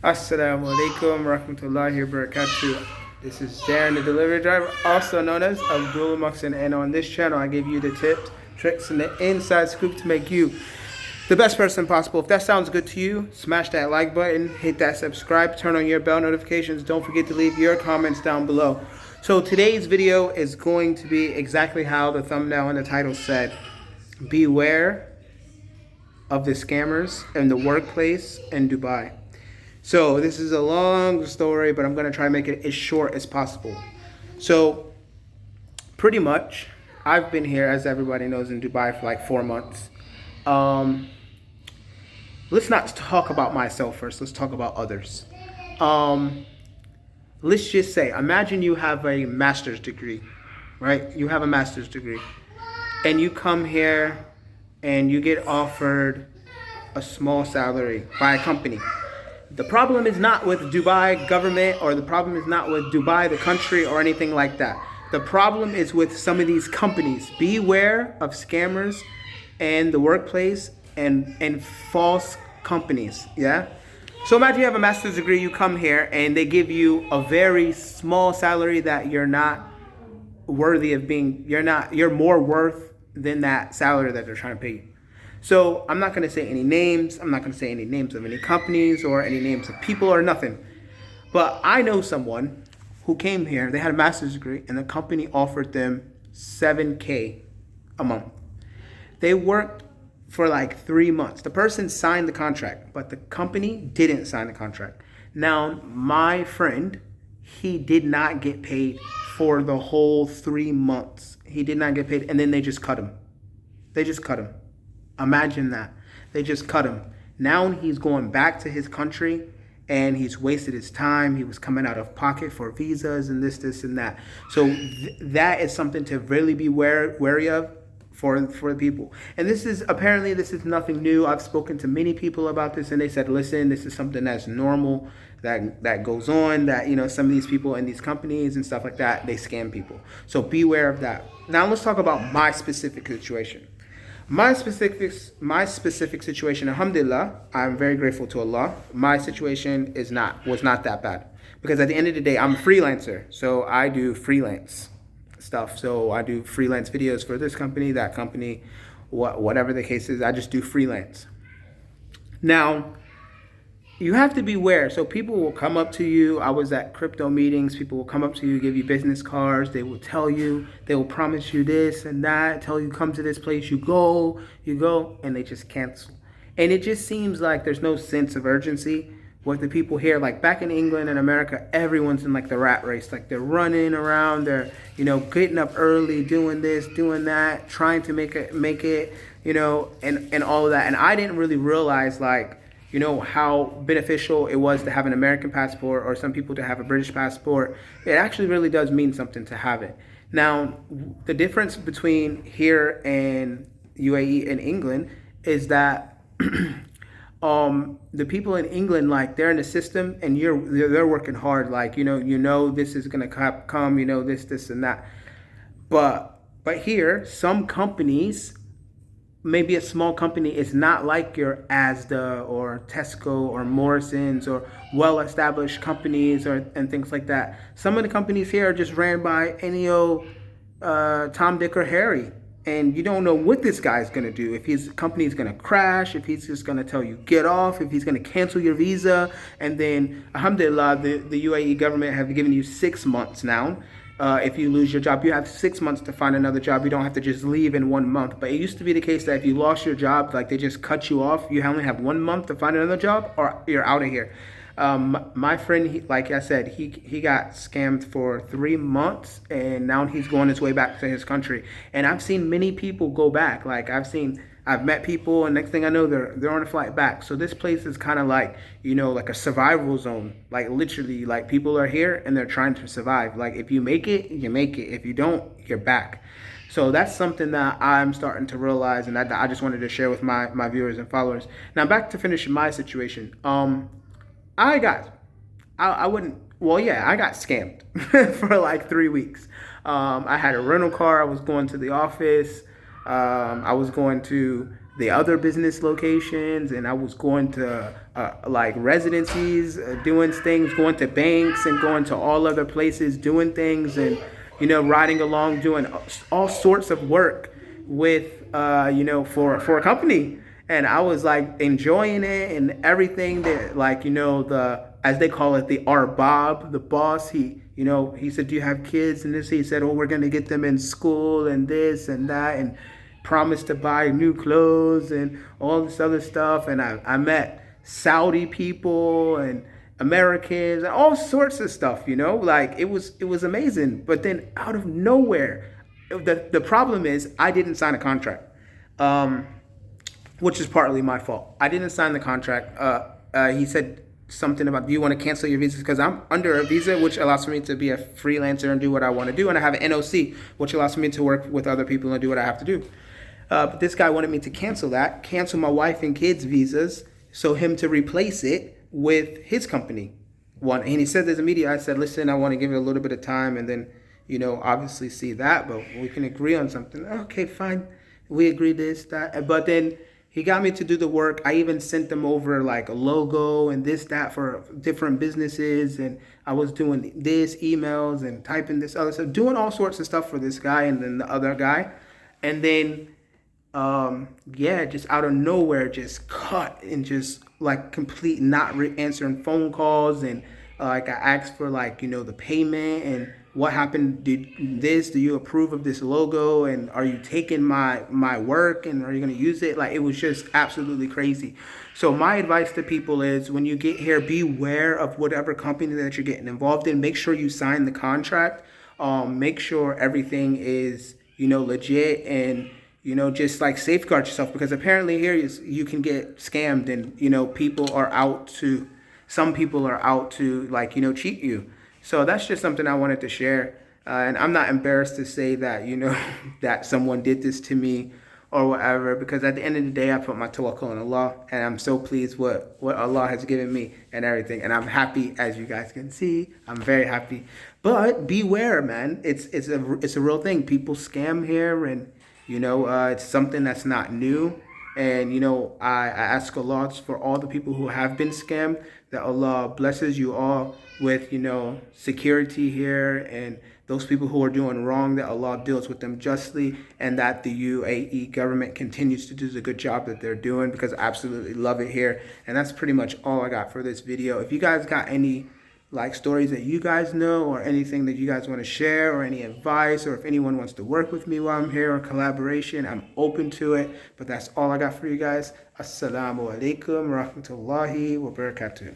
Assalamu alaikum rahmatullahi wabarakatuh. This is Darren, the delivery driver, also known as Abdul Muxin, and on this channel I give you the tips, tricks, and the inside scoop to make you the best person possible. If that sounds good to you, smash that like button, hit that subscribe, turn on your bell notifications. Don't forget to leave your comments down below. So today's video is going to be exactly how the thumbnail and the title said. Beware of the scammers in the workplace in Dubai. So this is a long story, but I'm going to try to make it as short as possible. So pretty much, I've been here, as everybody knows, in Dubai for like 4 months. Let's not talk about myself first. Let's talk about others. Let's just say, imagine you have a master's degree, right? You have a master's degree. And you come here and you get offered a small salary by a company. The problem is not with Dubai government, or the problem is not with Dubai, the country, or anything like that. The problem is with some of these companies. Beware of scammers in the workplace and false companies, yeah? So imagine you have a master's degree, you come here, and they give you a very small salary that you're not worthy of being, you're more worth than that salary that they're trying to pay you. So I'm not going to say any names. I'm not going to say any names of any companies or any names of people or nothing. But I know someone who came here. They had a master's degree, and the company offered them $7K a month. They worked for like 3 months. The person signed the contract, but the company didn't sign the contract. Now, my friend, he did not get paid for the whole 3 months. He did not get paid, and then they just cut him. They just cut him. Imagine that. They just cut him. Now he's going back to his country and he's wasted his time. He was coming out of pocket for visas and this, and that. So that is something to really be wary of for the people. And this is nothing new. I've spoken to many people about this, and they said, listen, this is something that's normal, that goes on, that, you know, some of these people in these companies and stuff like that, they scam people. So beware of that. Now let's talk about my specific situation. My specific situation, alhamdulillah, I'm very grateful to Allah. My situation was not that bad. Because at the end of the day, I'm a freelancer. So I do freelance stuff. So I do freelance videos for this company, that company, whatever the case is. I just do freelance. Now, you have to beware. So people will come up to you. I was at crypto meetings. People will come up to you, give you business cards. They will tell you, they will promise you this and that, tell you come to this place, you go, and they just cancel. And it just seems like there's no sense of urgency with the people here. Like back in England and America, everyone's in like the rat race. Like they're running around, they're, you know, getting up early, doing this, doing that, trying to make it, you know, and all of that. And I didn't really realize, like, you know, how beneficial it was to have an American passport, or some people to have a British passport. It actually really does mean something to have it. Now, the difference between here and UAE and England is that the people in England, like, they're in the system and they're working hard. Like, you know this is gonna come, you know, this and that. But here, some companies, maybe a small company, is not like your Asda or Tesco or Morrison's or well-established companies and things like that. Some of the companies here are just ran by any old Tom, Dick, or Harry. And you don't know what this guy's going to do. If his company's going to crash, if he's just going to tell you get off, if he's going to cancel your visa. And then, alhamdulillah, the UAE government have given you 6 months now. If you lose your job, you have 6 months to find another job. You don't have to just leave in 1 month. But it used to be the case that if you lost your job, like, they just cut you off. You only have 1 month to find another job, or you're out of here. My friend, like I said, he got scammed for 3 months, and now he's going his way back to his country. And I've seen many people go back. Like, I've met people, and next thing I know, they're on a flight back. So this place is kind of like, you know, like a survival zone. Like, literally, like, people are here and they're trying to survive. Like, if you make it, you make it. If you don't, you're back. So that's something that I'm starting to realize, and I just wanted to share with my viewers and followers. Now, back to finish my situation. I got scammed for like 3 weeks. I had a rental car. I was going to the office. I was going to the other business locations, and I was going to like residencies, doing things, going to banks and going to all other places, doing things, and riding along, doing all sorts of work with for a company. And I was like enjoying it and everything that, like, the, as they call it, the Bob, the boss, he said, do you have kids? And this, he said, oh, we're going to get them in school and this and that, and promised to buy new clothes and all this other stuff. And I met Saudi people and Americans and all sorts of stuff, like it was amazing. But then out of nowhere, the problem is I didn't sign a contract, which is partly my fault. I didn't sign the contract. He said something about, do you want to cancel your visas? Because I'm under a visa, which allows me to be a freelancer and do what I want to do. And I have an NOC, which allows me to work with other people and do what I have to do. But this guy wanted me to cancel my wife and kids' visas, so him to replace it with his company. And he said there's a media. I said, listen, I want to give it a little bit of time and then, obviously see that, but we can agree on something. Okay, fine. We agree this, that. But then he got me to do the work. I even sent them over like a logo and this, that for different businesses. And I was doing this, emails and typing this other stuff, doing all sorts of stuff for this guy and then the other guy. And then, just out of nowhere, just cut and just like complete not answering phone calls. And like I asked for like, the payment and what happened. Do you approve of this logo? And are you taking my work and are you going to use it? Like, it was just absolutely crazy. So my advice to people is, when you get here, beware of whatever company that you're getting involved in. Make sure you sign the contract. Make sure everything is, legit, and just like safeguard yourself, because apparently here you can get scammed, and some people are out to like cheat you. So that's just something I wanted to share, and I'm not embarrassed to say that that someone did this to me or whatever, because at the end of the day I put my tawakkul on Allah, and I'm so pleased what Allah has given me and everything, and I'm happy, as you guys can see. I'm very happy. But beware, man. It's a real thing. People scam here, and it's something that's not new. And I ask Allah for all the people who have been scammed, that Allah blesses you all with security here, and those people who are doing wrong, that Allah deals with them justly, and that the UAE government continues to do the good job that they're doing, because I absolutely love it here. And that's pretty much all I got for this video. If you guys got any like stories that you guys know, or anything that you guys want to share, or any advice, or if anyone wants to work with me while I'm here, or collaboration, I'm open to it. But that's all I got for you guys. Assalamu alaikum wa rahmatullahi wa barakatuh.